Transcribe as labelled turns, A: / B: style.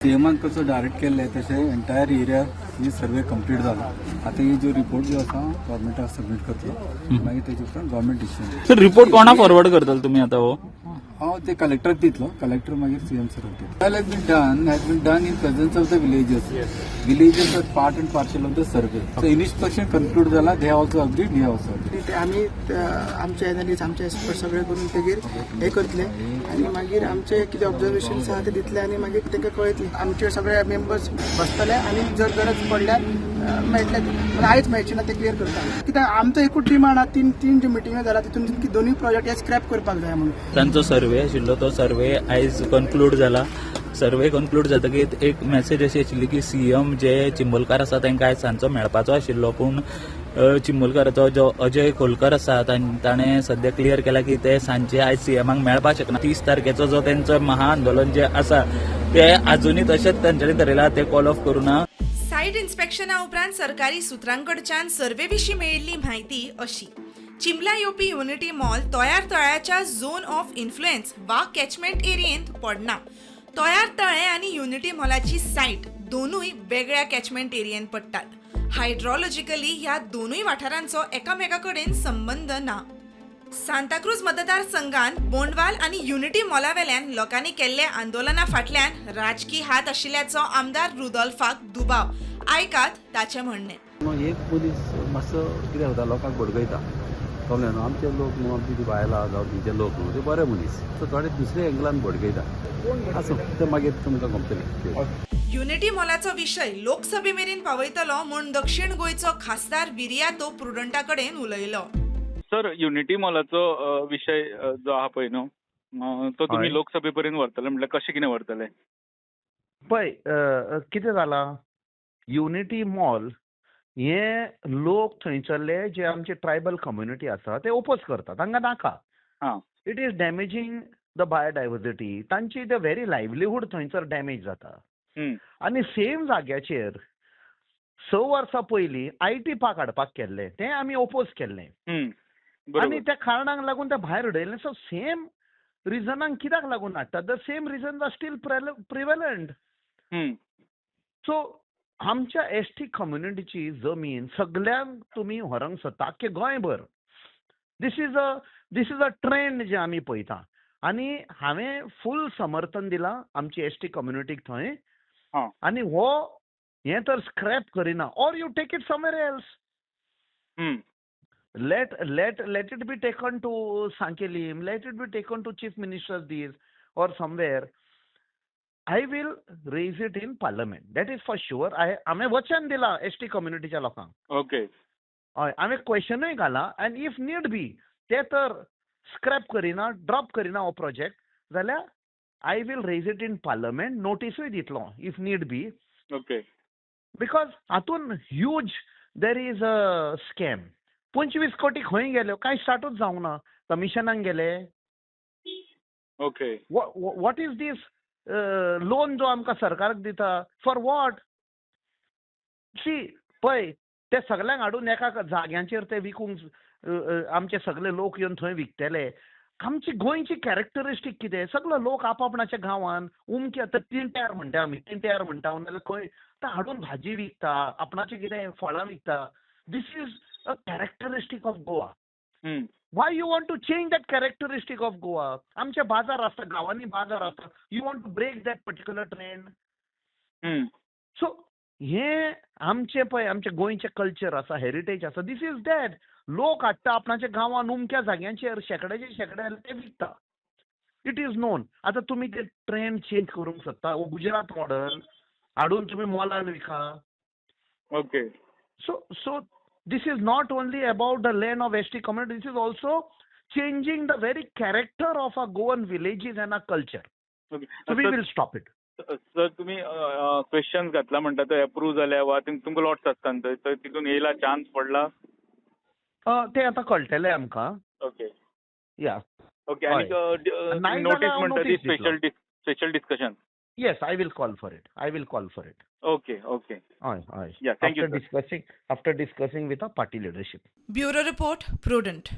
A: सीएमान कसं डायरेक्ट केल्लें तशें एंटायर एरिया ही सर्वे कंप्लीट जाला. आता ही जो रिपोर्ट जो आसा गव्हर्मेंटाक सबमीट करतलो मागीर तेजे उपरांत गव्हर्मेंट डिसिजन.
B: सर रिपोर्ट कोणा फॉरवर्ड करतलो तुमी आता हो?
A: हांव ते कलेक्टराक दितलो. कलेक्टर मागीर सीएम सराक दितलो. Has been done in presence of the villages are part and parcel of the survey. So initiation conclude जाला. They also agreed. We also
C: ते आम्ही आमचे एनालिस्ट आमचे एक्सपर्ट सगळे करून तेगेर हे करतले आणि मागीर आमचे कितें ऑब्जर्वेशन्स आहा ते दितले आणि मागीर तांकां कळयतले. आमचे सगळे मेंबर्स बसतले आणि जर गरज पडल्यार मेळटले ते. पण आयज मेळचे ना ते क्लियर करता. कित्याक आमचो एकूच डिमांड आहा तीन ज्यो मिटिंग्यो जाला तितून की दोनूय प्रोजेक्ट हे स्क्रॅप करपाक जाय म्हणून.
B: तांचो सर्वे आशिल्लो तो सर्वे आयज कन्क्लूड जाला. सर्वे कन्क्लूड जातकीर एक मेसेज अशी आशिल्ली की सीएम जे चिंबोलकार आसा तांकां आयज सांजचो मेळपाचो आशिल्लो पूण चिंबोलकाराचो जो अजय खोलकर आसा ताणें सध्या क्लियर केला की ते सांजचे आयज सीएमाक मेळपाक शकना. 30 तारखेचो जो तेंचो महाआंदोलन जे आसा ते अजुनूय तशेंच तांच्यांनी धरयला. ते कॉल ऑफ करूना.
D: सायट इन्स्पेक्शना उपरांत सरकारी सुत्रांकडच्यान सर्वे विशीं मेळिल्ली म्हायती अशी. चिंबला येवपी युनिटी मॉल तोयार तळ्याच्या झोन ऑफ इन्फ्लुएन्स वा कॅचमेंट एरियेंत पडना. तोयार तळें आनी युनिटी मॉलाची सायट दोनूय वेगळ्या कॅचमेंट एरियेंत पडटात. हायड्रॉलॉजिकली ह्या दोनूय वाठारांचो एकामेका कडेन संबंध ना. सांताक्रूज मतदारसंघात बोंडवाल आनी युनिटी मॉलावेल्यान लोकांनी केल्ले आंदोलना फाटल्यान राजकी हात आशिल्ल्याचो आमदार रुदोल्फाक दुबाव. आयकात ताचें म्हणणें.
E: एक पुलीस मातसो कितें जाता लोकांक भडकयता. कळ्ळें न्हू. आमचे लोक न्हू आमची ती बायलां जावं तेंचे लोक न्हू ते बरे मनीस. सो थोडे दुसरे एंगलान भडकयता. आसूं ते मागीर तुमकां कंप्लेन.
D: युनिटी मॉलाचो विशय लोकसभेमेरेन पावयतलो म्हूण दक्षिण गोंयचो खासदार विरियातो प्रुडंटा कडेन उलयलो.
F: सर युनिटी मॉलाचो विशय जो आहा पळय न्हू तो तुमी लोकसभे पर्यंत व्हरतले म्हटल्यार कशें कितें व्हरतले?
G: पळय कितें जाला युनिटी मॉल हे लोक थंयसरले जे आमचे ट्रायबल कम्युनिटी आसा ते ओपोज करतात. तांकां नाका.
F: हां.
G: It is damaging the biodiversity. तांची द व्हेरी लायव्हलीहूड थंयसर डॅमेज जाता. आनी सेम जाग्याचेर 6 वर्सां पयलीं IT पार्क हाडपाक केल्लें तें आमी ओपोज केल्लें आनी त्या कारणाक लागून ते भायर उडयलें. सो सेम रिजनाक कित्याक लागून हाडटात? The same reasons are still prevalent. So आमच्या ST कम्युनिटीची जमीन सगळ्यांक तुमी व्हरोंक सोदता आख्खे गोंयभर. दीस इज अ ट्रेंड जे आमी पळयता आनी हांवें फूल समर्थन दिलां आमची ST कम्युनिटीक थंय. आनी हो हे तर स्क्रॅप करिना. Or you take it somewhere else. let it be taken to Sankelim, let it be taken to Chief Minister's Dees or somewhere. I will raise it in Parliament. That is for sure. आम्ही वचन दिला ST कम्युनिटीच्या लोकांक.
F: Okay.
G: हय आम्ही क्वेश्चनूय घाला and if need बी ते तर scrap Kareena drop Kareena हो प्रोजेक्ट जाल्यार I will raise it in parliament. नोटीसूय दितलो if need be.
F: Okay.
G: Because हातून huge there is a scam. 25 कोटी खंय गेल्यो कांय स्टार्टूच जावंक ना. कमिशनाक गेले.
F: Okay.
G: What is this loan जो आमकां सरकाराक दिता फॉर वॉट? सी पळय ते सगळ्यांक हाडून एका जाग्यांचेर ते विकूंक आमचे सगळे लोक येवन थंय विकतले. आमची गोंयची कॅरेक्टरिस्टीक कितें? सगळे लोक आपापणाच्या गांवांत उमके तिंट्यार म्हणटा आमी तिंट्यार म्हणटा नाल्यार खंय ते हाडून भाजी विकता आपणाचें कितें फळां विकता. This is a characteristic of Goa. Why you want to change that characteristic of Goa? आमचे बाजार आसता गांवांनी बाजार आसता. You want to break that particular trend. So हे आमचे पळय आमचे गोंयचे कल्चर आसा हेरिटेज आसा. This is that. लोक हाडटा आपणाच्या गांवांत उमक्या जाग्यांचेर शेकड्याचे शेकडे ते विकता. It is non. आतां तुमी ते ट्रेंड चेंज करूंक सोदता. गुजरात मॉडल हाडून तुमी मॉलान विका.
F: Okay.
G: So this is not only about the land of ST community. This is also changing the very character of our Goan villages and our culture. So we will stop it.
F: Sir तुम्ही question घातला म्हणटा तो approve जाल्या वा तुमकां lots आसता थंय तितून येयला चान्स पडला?
G: ते आतां कळटलें आमकां.
F: ओके.
G: या.
F: ओके. आनी नोटीस म्हणटा ती special discussion.
G: Yes, I will call for it.
F: Okay. Yeah, thank you.
G: After discussing with the party leadership.
D: Bureau report, Prudent.